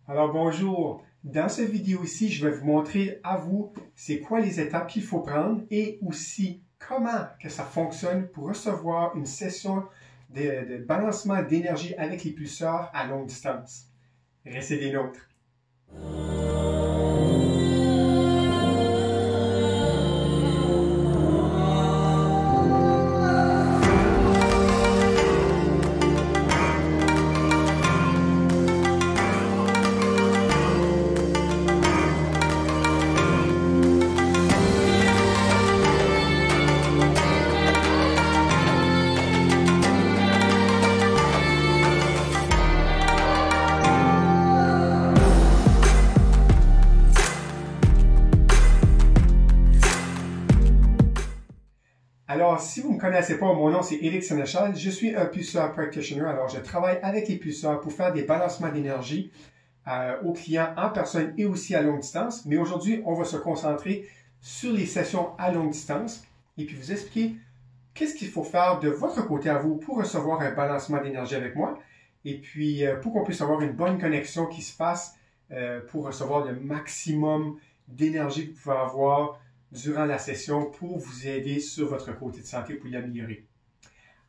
Alors bonjour, dans cette vidéo ici, je vais vous montrer à vous c'est quoi les étapes qu'il faut prendre et aussi comment que ça fonctionne pour recevoir une session de balancement d'énergie avec les pulsars à longue distance. Restez des nôtres. Alors, si vous ne me connaissez pas, mon nom c'est Éric Sénéchal. Je suis un pulsar practitioner. Alors, je travaille avec les pulsars pour faire des balancements d'énergie aux clients en personne et aussi à longue distance. Mais aujourd'hui, on va se concentrer sur les sessions à longue distance et puis vous expliquer qu'est-ce qu'il faut faire de votre côté à vous pour recevoir un balancement d'énergie avec moi et puis pour qu'on puisse avoir une bonne connexion qui se fasse pour recevoir le maximum d'énergie que vous pouvez avoir durant la session pour vous aider sur votre côté de santé pour l'améliorer.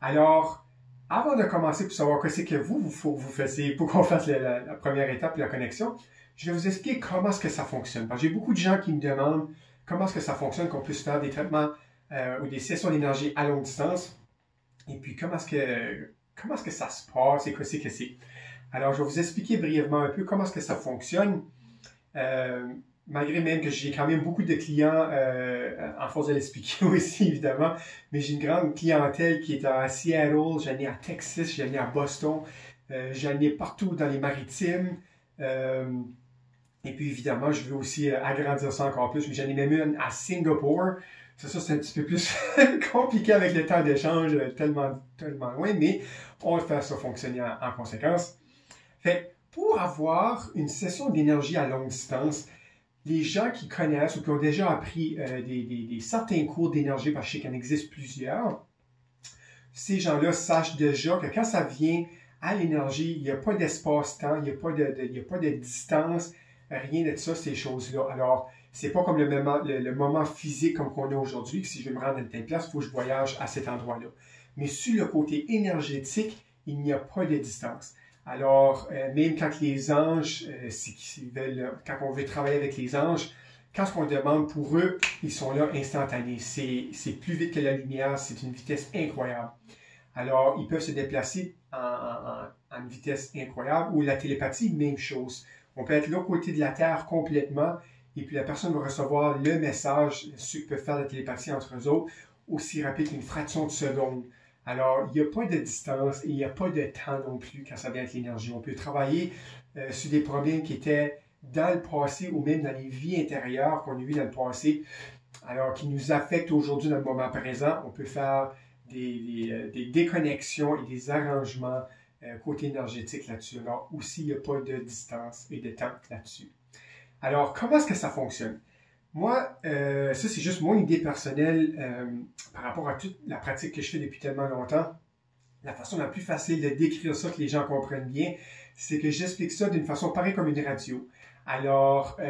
Alors, avant de commencer pour savoir ce que vous fassiez pour qu'on fasse la première étape, la connexion, je vais vous expliquer comment est-ce que ça fonctionne. Parce que j'ai beaucoup de gens qui me demandent comment est-ce que ça fonctionne, qu'on puisse faire des traitements ou des sessions d'énergie à longue distance. Et puis, comment est-ce que ça se passe et qu'est-ce que c'est. Alors, je vais vous expliquer brièvement un peu comment est-ce que ça fonctionne. Malgré même que j'ai quand même beaucoup de clients, en force de l'expliquer aussi, évidemment, mais j'ai une grande clientèle qui est à Seattle, j'en ai à Texas, j'en ai à Boston, j'en ai partout dans les maritimes. Et puis, évidemment, je veux aussi agrandir ça encore plus, mais j'en ai même une à Singapour. Ça c'est un petit peu plus compliqué avec le temps d'échange, tellement loin, mais on va faire ça fonctionner en conséquence. Fait, pour avoir une session d'énergie à longue distance, les gens qui connaissent ou qui ont déjà appris des certains cours d'énergie, parce que je sais qu'il en existe plusieurs, ces gens-là sachent déjà que quand ça vient à l'énergie, il n'y a pas d'espace-temps, il n'y a pas de distance, rien de ça, ces choses-là. Alors, c'est pas comme le moment physique comme qu'on a aujourd'hui, que si je veux me rendre à une telle place, il faut que je voyage à cet endroit-là. Mais sur le côté énergétique, il n'y a pas de distance. Alors, même quand les anges, quand on veut travailler avec les anges, quand on demande pour eux, ils sont là instantanés. C'est plus vite que la lumière, c'est une vitesse incroyable. Alors, ils peuvent se déplacer en une vitesse incroyable. Ou la télépathie, même chose. On peut être là, côté de la Terre complètement, et puis la personne va recevoir le message, ceux qui peuvent faire la télépathie entre eux autres, aussi rapide qu'une fraction de seconde. Alors, il n'y a pas de distance et il n'y a pas de temps non plus quand ça vient avec l'énergie. On peut travailler sur des problèmes qui étaient dans le passé ou même dans les vies intérieures qu'on a eues dans le passé, alors qui nous affectent aujourd'hui dans le moment présent. On peut faire des déconnexions et des arrangements côté énergétique là-dessus. Alors, aussi, il n'y a pas de distance et de temps là-dessus. Alors, comment est-ce que ça fonctionne? Moi, ça c'est juste mon idée personnelle par rapport à toute la pratique que je fais depuis tellement longtemps. La façon la plus facile de décrire ça, que les gens comprennent bien, c'est que j'explique ça d'une façon pareille comme une radio. Alors,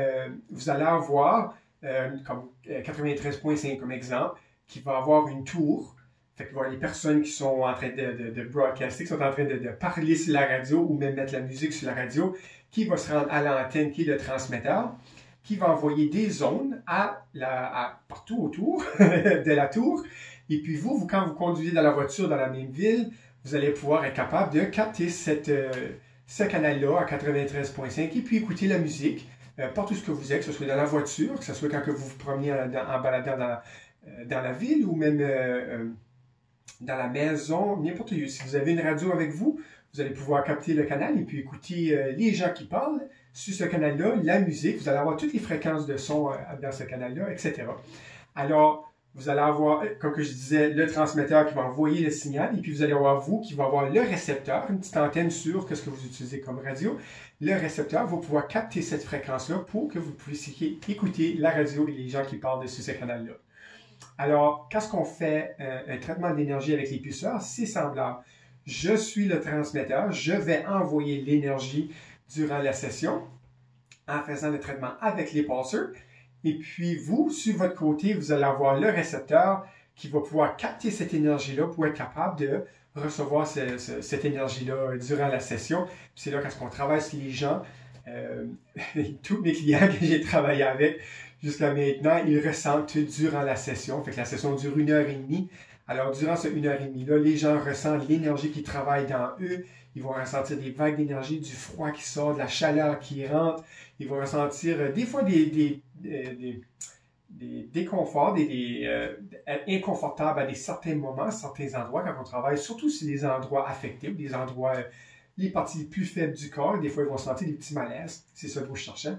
vous allez avoir, comme 93.5 comme exemple, qui va avoir une tour. Fait que les personnes qui sont en train de broadcaster, qui sont en train de parler sur la radio ou même mettre la musique sur la radio, qui va se rendre à l'antenne, qui est le transmetteur, qui va envoyer des ondes partout autour de la tour. Et puis vous, quand vous conduisez dans la voiture dans la même ville, vous allez pouvoir être capable de capter ce canal-là à 93.5 et puis écouter la musique partout ce que vous êtes, que ce soit dans la voiture, que ce soit quand que vous vous promenez en baladant dans la ville ou même dans la maison, n'importe où. Si vous avez une radio avec vous, vous allez pouvoir capter le canal et puis écouter les gens qui parlent sur ce canal-là, la musique. Vous allez avoir toutes les fréquences de son dans ce canal-là, etc. Alors, vous allez avoir, comme je disais, le transmetteur qui va envoyer le signal et puis vous allez avoir vous qui va avoir le récepteur, une petite antenne sur ce que vous utilisez comme radio. Le récepteur va pouvoir capter cette fréquence-là pour que vous puissiez écouter la radio et les gens qui parlent sur ce canal-là. Alors, qu'est-ce qu'on fait un traitement d'énergie avec les pulsars? C'est semblable. Je suis le transmetteur, je vais envoyer l'énergie durant la session en faisant le traitement avec les passeurs. Et puis vous, sur votre côté, vous allez avoir le récepteur qui va pouvoir capter cette énergie-là pour être capable de recevoir cette énergie-là durant la session. C'est là qu'on travaille sur les gens. Tous mes clients que j'ai travaillé avec jusqu'à maintenant, ils ressentent durant la session. Fait que la session dure 1h30. Alors, durant cette 1h30-là, les gens ressentent l'énergie qui travaille dans eux. Ils vont ressentir des vagues d'énergie, du froid qui sort, de la chaleur qui rentre. Ils vont ressentir des fois des déconforts, être inconfortables à certains moments, certains endroits quand on travaille, surtout sur les endroits affectés ou des endroits, les parties les plus faibles du corps. Des fois, ils vont sentir des petits malaises. C'est ça que je cherchais.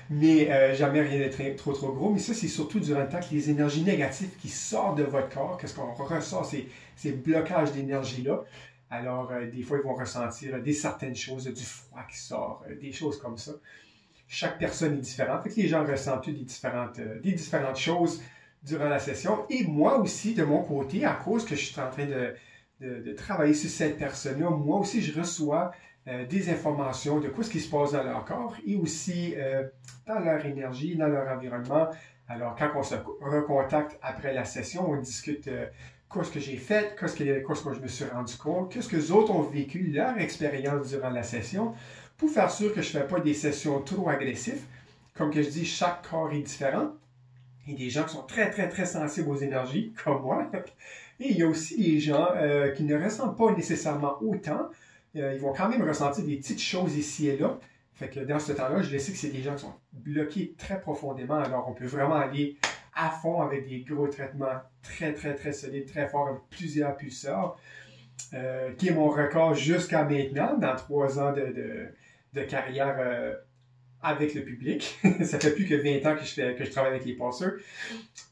Mais jamais rien de trop gros. Mais ça, c'est surtout durant le temps que les énergies négatives qui sortent de votre corps, qu'est-ce qu'on ressent, ces blocages d'énergie-là. Alors, des fois, ils vont ressentir certaines choses, du froid qui sort, des choses comme ça. Chaque personne est différente. Fait que les gens ressentent des différentes choses durant la session. Et moi aussi, de mon côté, à cause que je suis en train de travailler sur cette personne-là, moi aussi, je reçois des informations de ce qui se passe dans leur corps et aussi dans leur énergie, dans leur environnement. Alors, quand on se recontacte après la session, on discute qu'est-ce que j'ai fait, qu'est-ce que je me suis rendu compte, qu'est-ce que les autres ont vécu, leur expérience durant la session, pour faire sûr que je ne fais pas des sessions trop agressives. Comme que je dis, chaque corps est différent. Il y a des gens qui sont très, très, très sensibles aux énergies, comme moi. Et il y a aussi des gens qui ne ressentent pas nécessairement autant. Ils vont quand même ressentir des petites choses ici et là. Fait que dans ce temps-là, je sais que c'est des gens qui sont bloqués très profondément. Alors, on peut vraiment aller à fond avec des gros traitements très, très, très solides, très forts, avec plusieurs pulseurs, qui est mon record jusqu'à maintenant, dans 3 ans de carrière avec le public. Ça fait plus que 20 ans que je travaille avec les passeurs,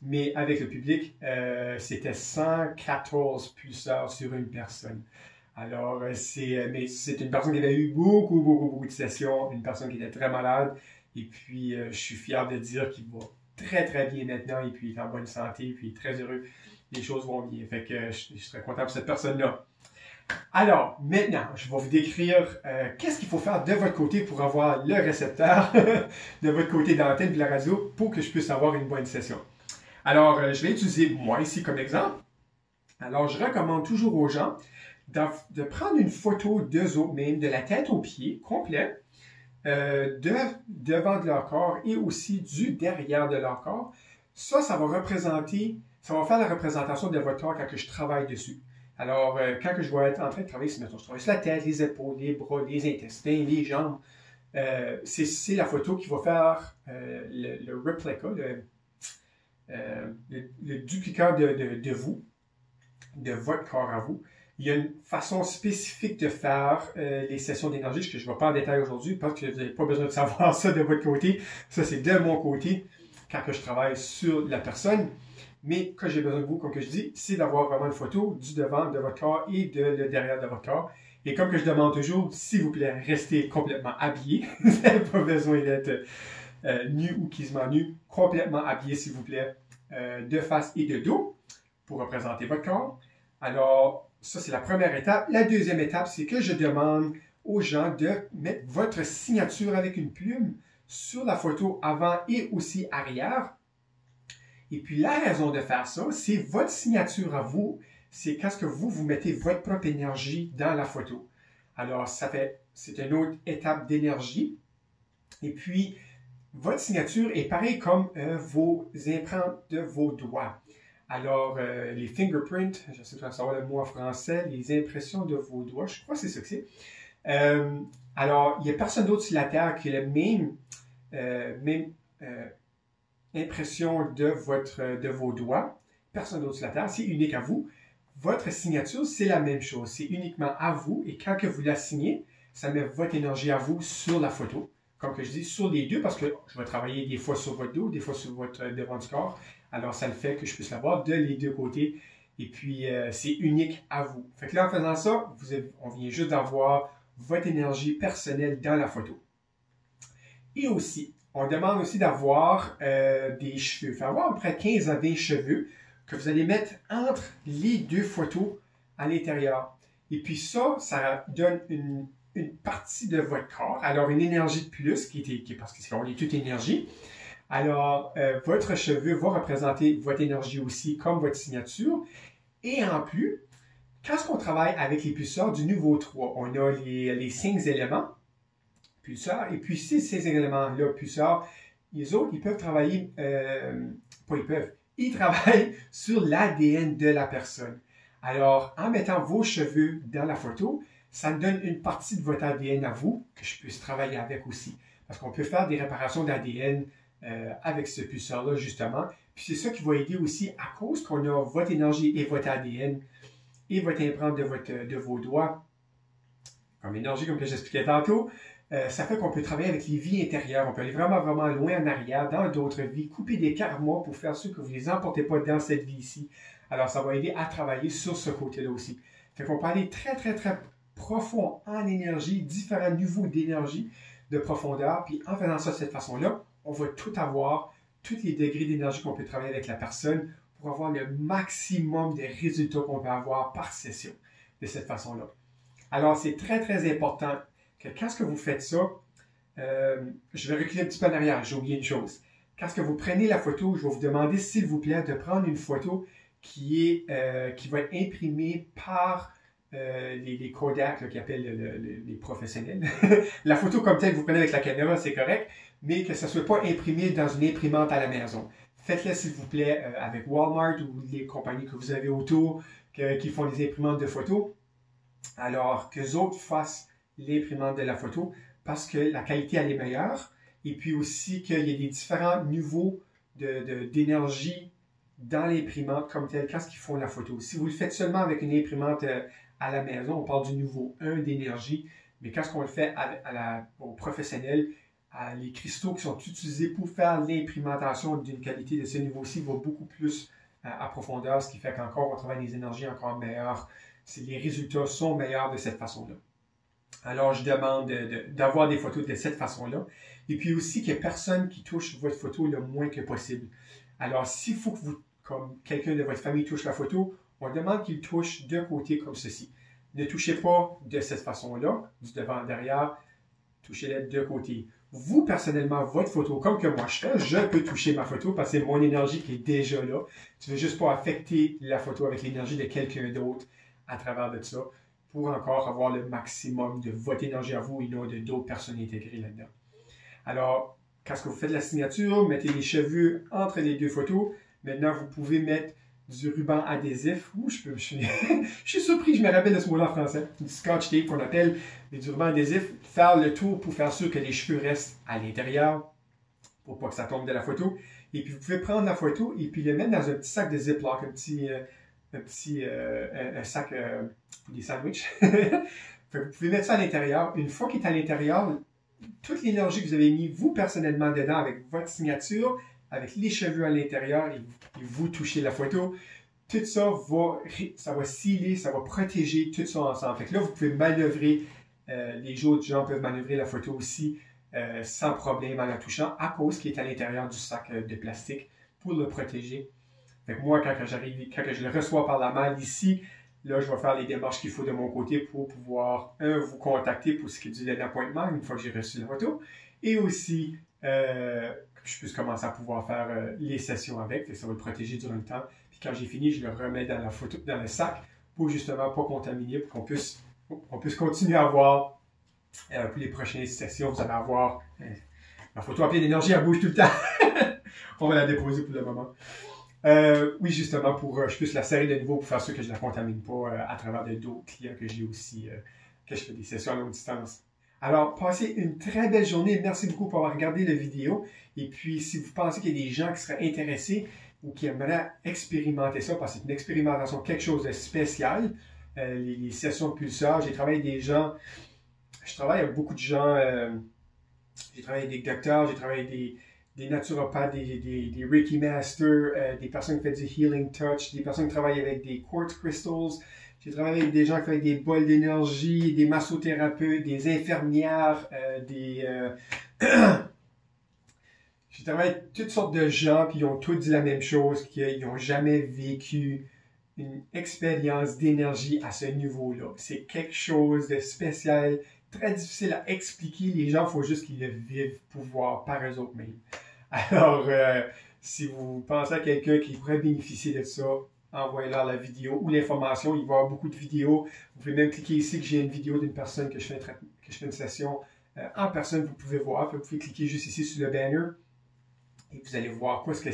mais avec le public, c'était 114 pulseurs sur une personne. Alors, c'est une personne qui avait eu beaucoup de sessions, une personne qui était très malade, et puis je suis fier de dire qu'il va très, très bien maintenant, et puis il est en bonne santé, et puis très heureux. Les choses vont bien. Fait que je serais content pour cette personne-là. Alors, maintenant, je vais vous décrire qu'est-ce qu'il faut faire de votre côté pour avoir le récepteur de votre côté d'antenne de la radio pour que je puisse avoir une bonne session. Alors, je vais utiliser moi ici comme exemple. Alors, je recommande toujours aux gens de prendre une photo d'eux mêmes, de la tête aux pieds, complet, devant de leur corps et aussi du derrière de leur corps. Ça va faire la représentation de votre corps quand je travaille dessus. Alors, quand je vais être en train de travailler, je travaille sur la tête, les épaules, les bras, les intestins, les jambes. C'est la photo qui va faire le replica, le duplicat de vous, de votre corps à vous. Il y a une façon spécifique de faire les sessions d'énergie que je ne vais pas en détail aujourd'hui parce que vous n'avez pas besoin de savoir ça de votre côté. Ça, c'est de mon côté quand je travaille sur la personne. Mais que j'ai besoin de vous, comme que je dis, c'est d'avoir vraiment une photo du devant de votre corps et le derrière de votre corps. Et comme que je demande toujours, s'il vous plaît, restez complètement habillé. Vous n'avez pas besoin d'être nu ou quasiment nu. Complètement habillé, s'il vous plaît, de face et de dos pour représenter votre corps. Alors, ça, c'est la première étape. La deuxième étape, c'est que je demande aux gens de mettre votre signature avec une plume sur la photo avant et aussi arrière. Et puis, la raison de faire ça, c'est votre signature à vous. C'est quand vous mettez votre propre énergie dans la photo. Alors, c'est une autre étape d'énergie. Et puis, votre signature est pareil comme vos empreintes de vos doigts. Alors, les fingerprints, je sais pas savoir le mot en français, les impressions de vos doigts, je crois que c'est ça que c'est. Alors, il n'y a personne d'autre sur la Terre qui a la même impression de vos doigts. Personne d'autre sur la Terre, c'est unique à vous. Votre signature, c'est la même chose. C'est uniquement à vous. Et quand que vous la signez, ça met votre énergie à vous sur la photo. Comme que je dis, sur les deux, parce que je vais travailler des fois sur votre dos, des fois sur votre devant du corps. Alors, ça le fait que je puisse l'avoir de les deux côtés. Et puis, c'est unique à vous. Fait que là, en faisant ça, on vient juste d'avoir votre énergie personnelle dans la photo. Et aussi, on demande aussi d'avoir des cheveux. Il faut avoir à peu près 15 à 20 cheveux que vous allez mettre entre les deux photos à l'intérieur. Et puis ça donne une partie de votre corps, alors une énergie de plus, parce qu'on est toute énergie. Alors, votre cheveu va représenter votre énergie aussi, comme votre signature. Et en plus, quand on travaille avec les pulsars du niveau 3, on a les 5 éléments pulsars, et puis ces éléments-là, pulsars, les autres, ils peuvent travailler, ils travaillent sur l'ADN de la personne. Alors, en mettant vos cheveux dans la photo, ça me donne une partie de votre ADN à vous, que je puisse travailler avec aussi. Parce qu'on peut faire des réparations d'ADN avec ce pulsar-là, justement. Puis c'est ça qui va aider aussi, à cause qu'on a votre énergie et votre ADN et votre empreinte de vos doigts, comme énergie, comme que j'expliquais tantôt, ça fait qu'on peut travailler avec les vies intérieures. On peut aller vraiment, vraiment loin en arrière, dans d'autres vies, couper des karmas pour faire ce que vous ne les emportez pas dans cette vie-ci. Alors, ça va aider à travailler sur ce côté-là aussi. Fait qu'on peut aller très, très, très profond en énergie, différents niveaux d'énergie, de profondeur. Puis en faisant ça de cette façon-là, on va tout avoir, tous les degrés d'énergie qu'on peut travailler avec la personne pour avoir le maximum de résultats qu'on peut avoir par session de cette façon-là. Alors, c'est très, très important que quand vous faites ça, je vais reculer un petit peu en arrière, j'ai oublié une chose. Quand vous prenez la photo, je vais vous demander, s'il vous plaît, de prendre une photo qui va être imprimée par les Kodak, qui appellent les professionnels. La photo comme telle que vous prenez avec la caméra, c'est correct, mais que ça ne soit pas imprimé dans une imprimante à la maison. Faites-le, s'il vous plaît, avec Walmart ou les compagnies que vous avez autour qui font des imprimantes de photos. Alors, qu'eux autres fassent l'imprimante de la photo parce que la qualité, elle est meilleure. Et puis aussi qu'il y a des différents niveaux d'énergie dans l'imprimante comme tel quand ils font la photo. Si vous le faites seulement avec une imprimante à la maison, on parle du niveau 1 d'énergie. Mais quand on le fait au professionnel, les cristaux qui sont utilisés pour faire l'imprimentation d'une qualité de ce niveau-ci vont beaucoup plus à profondeur, ce qui fait qu'encore on travaille des énergies encore meilleures. Les résultats sont meilleurs de cette façon-là. Alors, je demande d'avoir des photos de cette façon-là. Et puis aussi qu'il n'y ait personne qui touche votre photo le moins que possible. Alors, s'il faut que comme quelqu'un de votre famille touche la photo, on demande qu'il touche d'un côté comme ceci. Ne touchez pas de cette façon-là, du devant derrière, touchez-la de côté. Vous, personnellement, votre photo, comme que moi je fais, je peux toucher ma photo parce que c'est mon énergie qui est déjà là. Tu ne veux juste pas affecter la photo avec l'énergie de quelqu'un d'autre à travers de ça pour encore avoir le maximum de votre énergie à vous et non de d'autres personnes intégrées là-dedans. Alors, quand vous faites la signature, mettez les cheveux entre les deux photos. Maintenant, vous pouvez mettre du ruban adhésif. Je suis surpris, je me rappelle de ce mot-là en français. Du scotch tape qu'on appelle, mais du ruban adhésif. Faire le tour pour faire sûr que les cheveux restent à l'intérieur pour pas que ça tombe de la photo. Et puis, vous pouvez prendre la photo et puis le mettre dans un petit sac de Ziploc, un sac pour des sandwichs. Vous pouvez mettre ça à l'intérieur. Une fois qu'il est à l'intérieur, toute l'énergie que vous avez mis, vous personnellement, dedans, avec votre signature, avec les cheveux à l'intérieur, et vous touchez la photo, tout ça va sciller, ça va protéger tout ça ensemble. Fait que là, vous pouvez manœuvrer, les autres gens peuvent manœuvrer la photo aussi sans problème en la touchant, à cause qu'il est à l'intérieur du sac de plastique pour le protéger. Fait que moi, quand je le reçois par la malle ici, là, je vais faire les démarches qu'il faut de mon côté pour pouvoir, vous contacter pour scheduler l'appointement une fois que j'ai reçu la photo, et aussi que je puisse commencer à pouvoir faire les sessions avec. Fait que ça va le protéger durant le temps. Puis quand j'ai fini, je le remets dans le sac pour justement pas contaminer, pour qu'on puisse continuer à avoir pour les prochaines sessions, vous allez avoir la photo à pleine d'énergie, elle bouge tout le temps. On va la déposer pour le moment. Oui, justement, pour je puisse la serrer de nouveau pour faire sûr que je ne la contamine pas à travers d'autres clients que j'ai aussi, que je fais des sessions à longue distance. Alors, passez une très belle journée. Merci beaucoup pour avoir regardé la vidéo. Et puis, si vous pensez qu'il y a des gens qui seraient intéressés ou qui aimeraient expérimenter ça, parce que c'est une expérimentation, quelque chose de spécial, les sessions de pulsar, je travaille avec beaucoup de gens, j'ai travaillé avec des docteurs, j'ai travaillé avec des naturopathes, des Reiki Masters, des personnes qui font du Healing Touch, des personnes qui travaillent avec des Quartz Crystals. J'ai travaillé avec des gens qui font des bols d'énergie, des massothérapeutes, des infirmières, J'ai travaillé avec toutes sortes de gens, puis ils ont tous dit la même chose, qu'ils n'ont jamais vécu une expérience d'énergie à ce niveau-là. C'est quelque chose de spécial, très difficile à expliquer. Les gens, il faut juste qu'ils le vivent pour voir par eux autres mêmes. Alors, si vous pensez à quelqu'un qui pourrait bénéficier de ça, envoyez-leur la vidéo ou l'information. Il va y avoir beaucoup de vidéos. Vous pouvez même cliquer ici que j'ai une vidéo d'une personne que je fais une session en personne. Vous pouvez voir. Vous pouvez cliquer juste ici sur le banner et vous allez voir quoi ce qui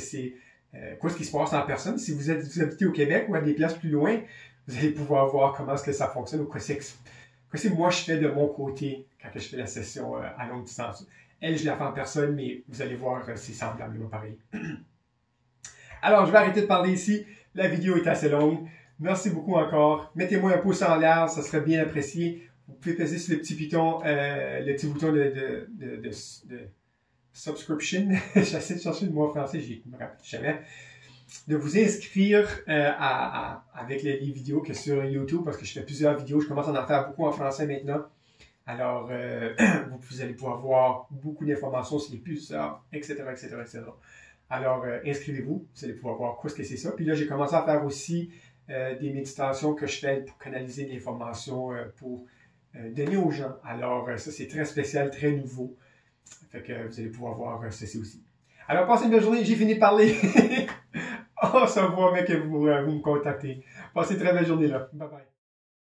se passe en personne. Si vous habitez au Québec ou à des places plus loin, vous allez pouvoir voir comment est-ce que ça fonctionne ou quoi c'est moi je fais de mon côté quand je fais la session à longue distance. Elle, je la fais en personne, mais vous allez voir, c'est semblablement pareil. Alors, je vais arrêter de parler ici. La vidéo est assez longue. Merci beaucoup encore. Mettez-moi un pouce en l'air, ça serait bien apprécié. Vous pouvez peser sur le petit bouton, de subscription. J'essaie de chercher le mot en français, je ne me rappelle jamais. De vous inscrire avec les vidéos que sur YouTube, parce que je fais plusieurs vidéos. Je commence à en faire beaucoup en français maintenant. Alors, vous allez pouvoir voir beaucoup d'informations sur les pulsars, etc., etc., etc. Alors, inscrivez-vous, vous allez pouvoir voir quoi ce que c'est ça. Puis là, j'ai commencé à faire aussi des méditations que je fais pour canaliser l'information pour donner aux gens. Alors, ça, c'est très spécial, très nouveau. Fait que vous allez pouvoir voir ceci aussi. Alors, passez une belle journée. J'ai fini de parler. On se voit, mec, que vous me contactez. Passez une très belle journée, là. Bye bye.